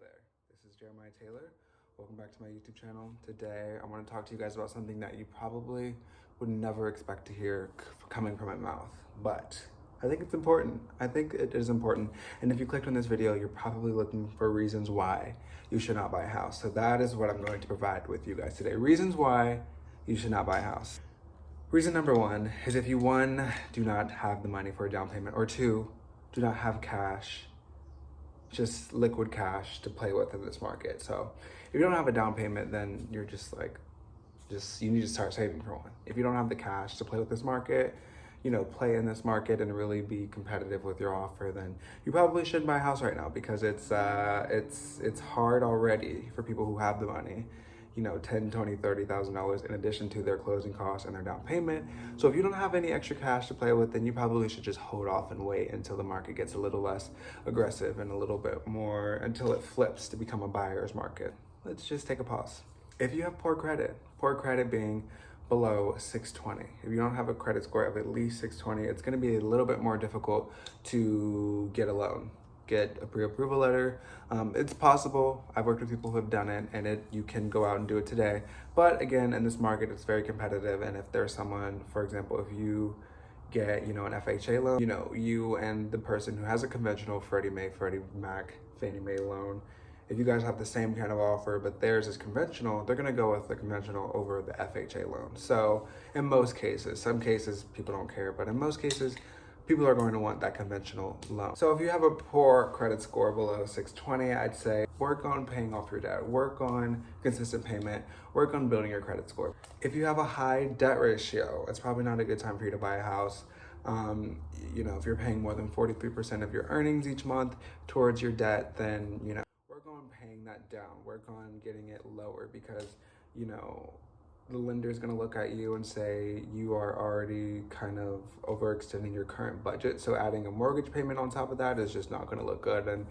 there, this is Jeremiah Taylor. Welcome back to my YouTube channel. Today I want to talk to you guys about something that you probably would never expect to hear coming from my mouth, but I think it's important. I think it is important. And if you clicked on this video, you're probably looking for reasons why you should not buy a house. So that is what I'm going to provide with you guys today. Reasons why you should not buy a house. Reason number one is if you, one, do not have the money for a down payment, or two, do not have cash, just liquid cash to play with in this market. So if you don't have a down payment, then you're you need to start saving for one. If you don't have the cash to play with this market, play in this market and really be competitive with your offer, then you probably shouldn't buy a house right now, because it's hard already for people who have the money, $10,000, $20,000, $30,000 in addition to their closing costs and their down payment. So if you don't have any extra cash to play with, then you probably should just hold off and wait until the market gets a little less aggressive and a little bit more, until it flips to become a buyer's market. Let's just take a pause. If you have poor credit being below 620. If you don't have a credit score of at least 620, it's going to be a little bit more difficult to get a loan, get a pre-approval letter. It's possible. I've worked with people who have done it, and you can go out and do it today. But again, in this market, it's very competitive. And if there's someone, for example, if you get, an FHA loan, you and the person who has a conventional Freddie Mac, Fannie Mae loan, if you guys have the same kind of offer, but theirs is conventional, they're gonna go with the conventional over the FHA loan. So in most cases, some cases people don't care, but in most cases, people are going to want that conventional loan. So if you have a poor credit score below 620, I'd say work on paying off your debt, work on consistent payment, work on building your credit score. If you have a high debt ratio, it's probably not a good time for you to buy a house. If you're paying more than 43% of your earnings each month towards your debt, then, work on paying that down, work on getting it lower, because, the lender is going to look at you and say you are already kind of overextending your current budget. So adding a mortgage payment on top of that is just not going to look good. And,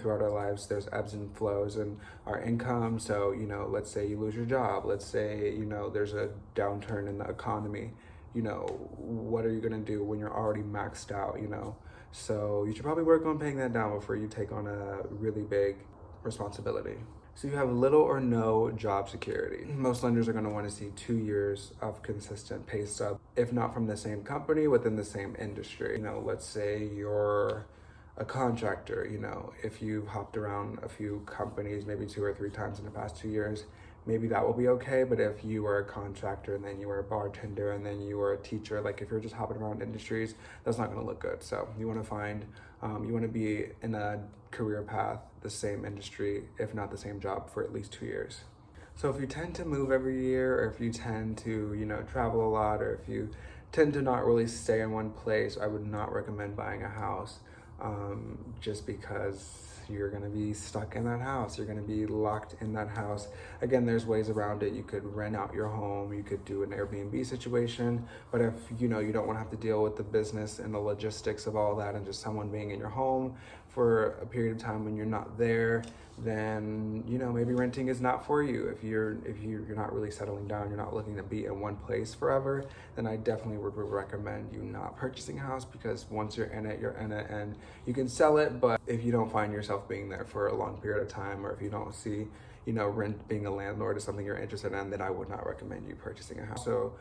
throughout our lives, there's ebbs and flows in our income. So, let's say you lose your job. Let's say, there's a downturn in the economy. What are you going to do when you're already maxed out, So you should probably work on paying that down before you take on a really big responsibility. So you have little or no job security. Most lenders are going to want to see 2 years of consistent pay stub, if not from the same company, within the same industry. Let's say you're a contractor, if you've hopped around a few companies, maybe 2 or 3 times in the past 2 years, maybe that will be okay. But if you were a contractor and then you were a bartender and then you were a teacher, like if you're just hopping around industries, that's not going to look good. So you want to be in a career path, the same industry, if not the same job, for at least 2 years. So if you tend to move every year, or if you tend to, travel a lot, or if you tend to not really stay in one place, I would not recommend buying a house, just because you're going to be stuck in that house. You're going to be locked in that house. Again, there's ways around it. You could rent out your home. You could do an Airbnb situation. But if, you don't want to have to deal with the business and the logistics of all that, and just someone being in your home for a period of time when you're not there, then, maybe renting is not for you. If you're not really settling down, you're not looking to be in one place forever, then I definitely would recommend you not purchasing a house, because once you're in it, and you can sell it. But if you don't find yourself being there for a long period of time, or if you don't see, rent being a landlord is something you're interested in, then I would not recommend you purchasing a house. So,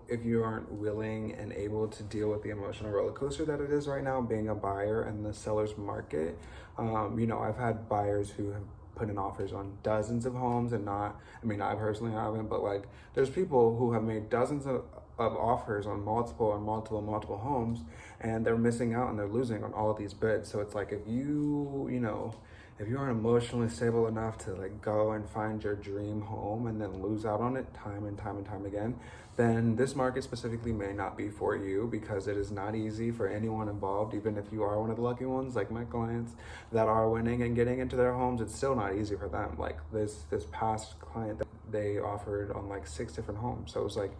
if you aren't willing and able to deal with the emotional roller coaster that it is right now, being a buyer in the seller's market, I've had buyers who have put in offers on dozens of homes, and I personally haven't, but like there's people who have made dozens of offers on multiple homes, and they're missing out and they're losing on all of these bids. So it's like, if you aren't emotionally stable enough to like go and find your dream home and then lose out on it time and time again, then this market specifically may not be for you, because it is not easy for anyone involved. Even if you are one of the lucky ones, like my clients that are winning and getting into their homes, it's still not easy for them. Like this past client, they offered on like 6 different homes. So it was like,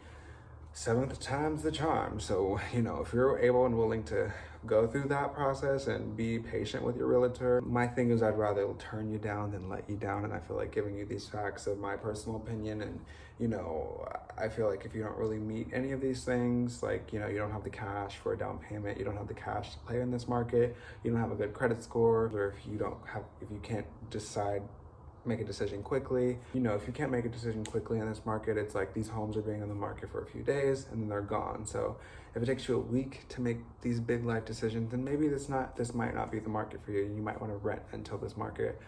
seventh time's the charm. So, you know, if you're able and willing to go through that process and be patient with your realtor, my thing is I'd rather turn you down than let you down. And I feel like giving you these facts of my personal opinion. And, you know, I feel like if you don't really meet any of these things, like, you know, you don't have the cash for a down payment, you don't have the cash to play in this market, you don't have a good credit score, or if you can't make a decision quickly. You know, if you can't make a decision quickly in this market, it's like these homes are being on the market for a few days and then they're gone. So if it takes you a week to make these big life decisions, then maybe this might not be the market for you. You might want to rent until this market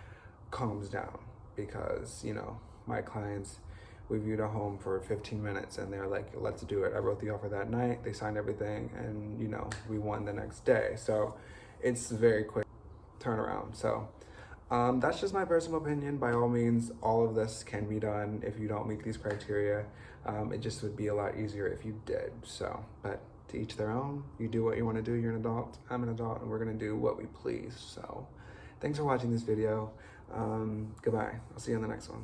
calms down, because, you know, my clients, we viewed a home for 15 minutes and they're like, let's do it. I wrote the offer that night, they signed everything, and, you know, we won the next day. So it's a very quick turnaround. So that's just my personal opinion. By all means, all of this can be done if you don't meet these criteria. It just would be a lot easier if you did. So, but to each their own. You do what you want to do. You're an adult. I'm an adult, and we're going to do what we please. So thanks for watching this video. Goodbye. I'll see you in the next one.